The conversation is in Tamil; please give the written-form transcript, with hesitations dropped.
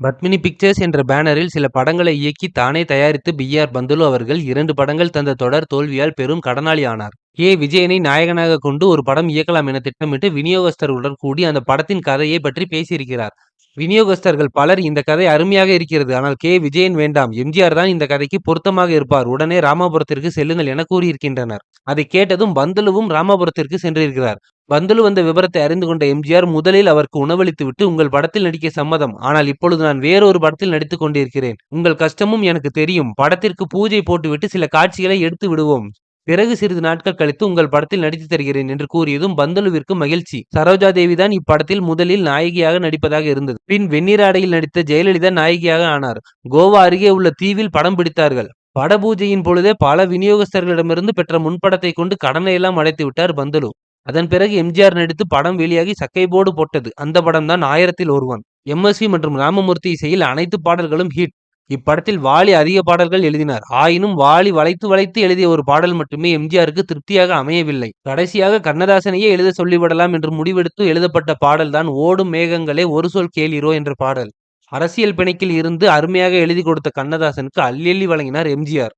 பத்மினி பிக்சர்ஸ் என்ற பேனரில் சில படங்களை இயக்கி தானே தயாரித்து பி.ஆர். பந்துலு அவர்கள் 2 படங்கள் தந்த தொடர் தோல்வியால் பெரும் கடனாளி ஆனார். விஜயனை நாயகனாக கொண்டு ஒரு படம் இயக்கலாம் என திட்டமிட்டு விநியோகஸ்தர்களுடன் கூடி அந்த படத்தின் கதையை பற்றி பேசியிருக்கிறார். விநியோகஸ்தர்கள் பலர் இந்த கதை அருமையாக இருக்கிறது, ஆனால் விஜயன் வேண்டாம், எம்ஜிஆர் தான் இந்த கதைக்கு பொருத்தமாக இருப்பார், உடனே ராமாபுரத்திற்கு செல்லுங்கள் என கூறியிருக்கின்றனர். அதை கேட்டதும் பந்துலுவும் ராமாபுரத்திற்கு சென்றிருக்கிறார். பந்துலு வந்த விவரத்தை அறிந்து கொண்ட எம்ஜிஆர் முதலில் அவருக்கு உணவளித்துவிட்டு, உங்கள் படத்தில் நடிக்க சம்மதம், ஆனால் இப்பொழுது நான் வேறொரு படத்தில் நடித்துக் கொண்டிருக்கிறேன், உங்கள் கஷ்டமும் எனக்கு தெரியும், படத்திற்கு பூஜை போட்டுவிட்டு சில காட்சிகளை எடுத்து விடுவோம், பிறகு சிறிது நாட்கள் கழித்து உங்கள் படத்தில் நடித்து தருகிறேன் என்று கூறியதும் பந்துலுவிற்கு மகிழ்ச்சி. சரோஜா தேவி தான் இப்படத்தில் முதலில் நாயகியாக நடிப்பதாக இருந்தது. பின் வெண்ணிற ஆடையில் நடித்த ஜெயலலிதா நாயகியாக ஆனார். கோவா அருகே உள்ள தீவில் படம் பிடித்தார்கள். பட பூஜையின் பொழுதே பல விநியோகஸ்தர்களிடமிருந்து பெற்ற முன்படத்தை கொண்டு கடனை எல்லாம் அடைத்து விட்டார் பந்துலு. அதன் பிறகு எம்ஜிஆர் நடித்து படம் வெளியாகி சக்கைபோடு போட்டது. அந்த படம் தான் 1000ல் ஒருவன். எம்.எஸ்.வி. மற்றும் ராமமூர்த்தி இசையில் அனைத்து பாடல்களும் ஹிட். இப்படத்தில் வாலி அதிக பாடல்கள் எழுதினார். ஆயினும் வாலி வளைத்து வளைத்து எழுதிய ஒரு பாடல் மட்டுமே எம்ஜிஆருக்கு திருப்தியாக அமையவில்லை. கடைசியாக கண்ணதாசனையே எழுத சொல்லிவிடலாம் என்று முடிவெடுத்து எழுதப்பட்ட பாடல்தான் ஓடும் மேகங்களே ஒரு சொல் கேளீரோ என்ற பாடல். அரசியல் பிணைக்கில் இருந்து அருமையாக எழுதி கொடுத்த கண்ணதாசனுக்கு அள்ளி அள்ளி வழங்கினார் எம்ஜிஆர்.